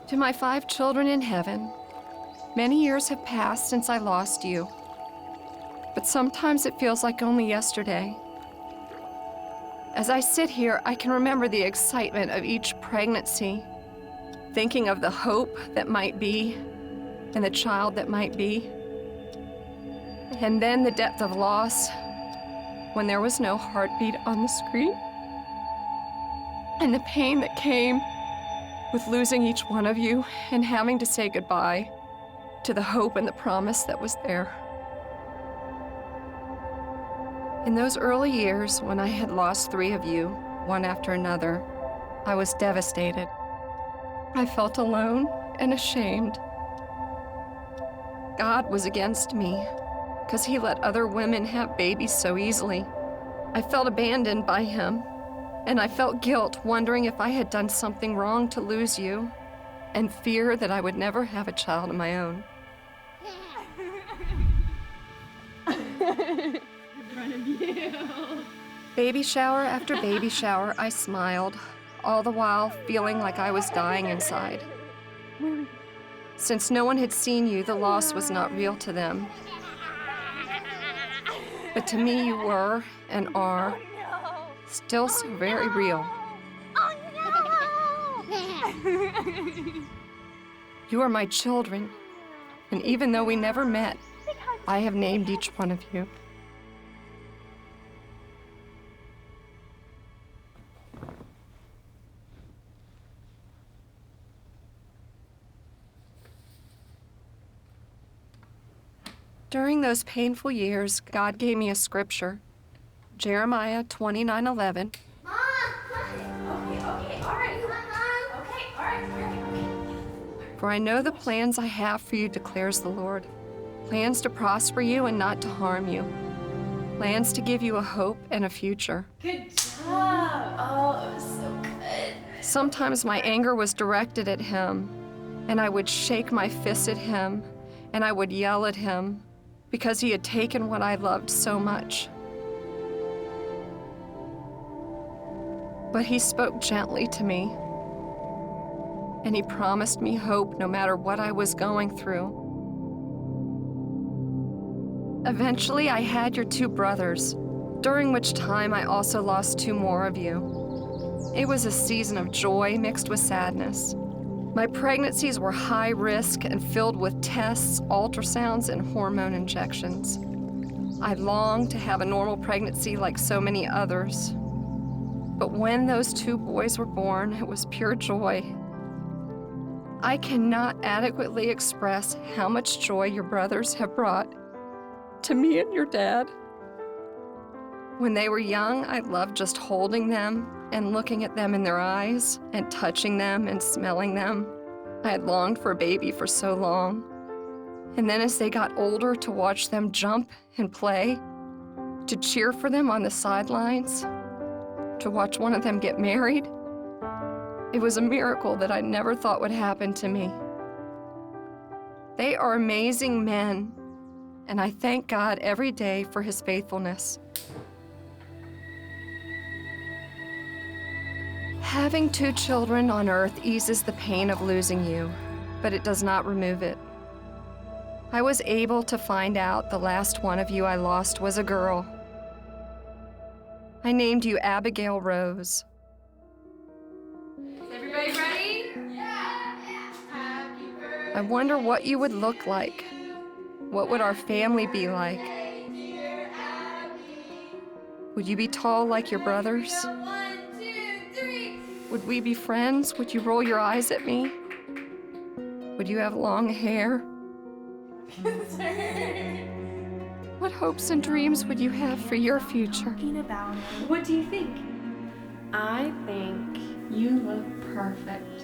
To my 5 children in heaven, many years have passed since I lost you, but sometimes it feels like only yesterday. As I sit here, I can remember the excitement of each pregnancy, thinking of the hope that might be and the child that might be. And then the depth of loss when there was no heartbeat on the screen. And the pain that came with losing each one of you and having to say goodbye to the hope and the promise that was there. In those early years, when I had lost 3 of you, one after another, I was devastated. I felt alone and ashamed. God was against me because he let other women have babies so easily. I felt abandoned by him, and I felt guilt, wondering if I had done something wrong to lose you, and fear that I would never have a child of my own. Baby shower after baby shower, I smiled, all the while feeling like I was dying inside. Since no one had seen you, the loss was not real to them. But to me, you were and are still so very real. You are my children, and even though we never met, I have named each one of you. During those painful years, God gave me a scripture, Jeremiah 29:11. Mom! Okay, all right. Come on, Mom. Okay, all right. For I know the plans I have for you, declares the Lord. Plans to prosper you and not to harm you. Plans to give you a hope and a future. Good job. Oh, it was so good. Sometimes my anger was directed at him, and I would shake my fist at him, and I would yell at him because he had taken what I loved so much. But he spoke gently to me, and he promised me hope no matter what I was going through. Eventually, I had your 2 brothers, during which time I also lost 2 more of you. It was a season of joy mixed with sadness. My pregnancies were high risk and filled with tests, ultrasounds, and hormone injections. I longed to have a normal pregnancy like so many others. But when those 2 boys were born, it was pure joy. I cannot adequately express how much joy your brothers have brought to me and your dad. When they were young, I loved just holding them and looking at them in their eyes and touching them and smelling them. I had longed for a baby for so long. And then as they got older, to watch them jump and play, to cheer for them on the sidelines, to watch one of them get married, it was a miracle that I never thought would happen to me. They are amazing men, and I thank God every day for his faithfulness. Having 2 children on earth eases the pain of losing you, but it does not remove it. I was able to find out the last one of you I lost was a girl. I named you Abigail Rose. Is everybody ready? Yeah. Happy birthday. I wonder what you would look like. What would our family be like? Dear Abby. Would you be tall like your brothers? 1, 2, 3. Would we be friends? Would you roll your eyes at me? Would you have long hair? What hopes and dreams would you have for your future? About it. What do you think? I think you look perfect.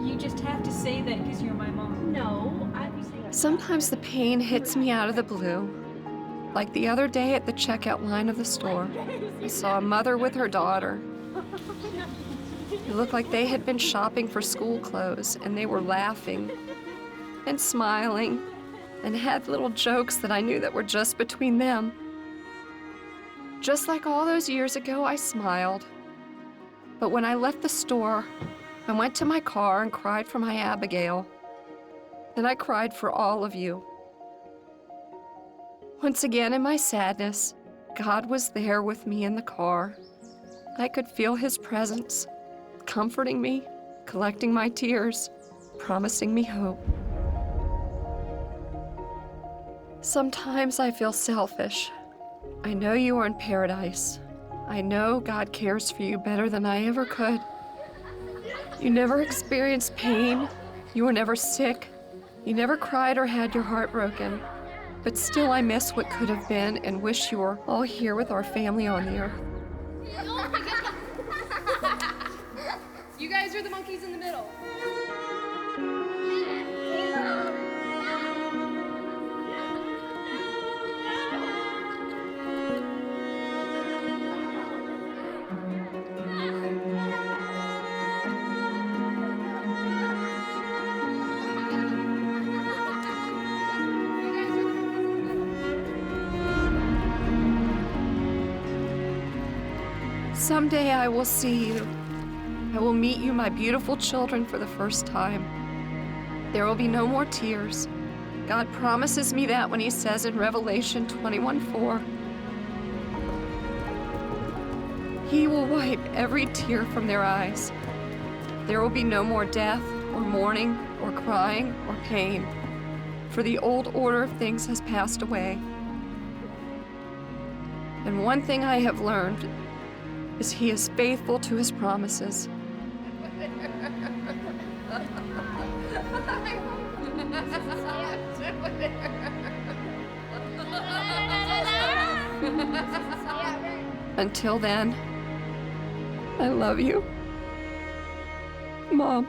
You just have to say that because you're my mom. No, I'd be saying Sometimes the pain hits me out of the blue. Like the other day at the checkout line of the store, I saw a mother with her daughter. It looked like they had been shopping for school clothes, and they were laughing and smiling and had little jokes that I knew that were just between them. Just like all those years ago, I smiled. But when I left the store, I went to my car and cried for my Abigail. Then I cried for all of you. Once again, in my sadness, God was there with me in the car. I could feel His presence, comforting me, collecting my tears, promising me hope. Sometimes I feel selfish. I know you are in paradise. I know God cares for you better than I ever could. You never experienced pain. You were never sick. You never cried or had your heart broken. But still, I miss what could have been and wish you were all here with our family on the earth. You guys are the monkeys in the middle. Someday I will see you. I will meet you, my beautiful children, for the first time. There will be no more tears. God promises me that when He says in Revelation 21:4, He will wipe every tear from their eyes. There will be no more death, or mourning, or crying, or pain, for the old order of things has passed away. And one thing I have learned is He is faithful to His promises. Until then, I love you, Mom.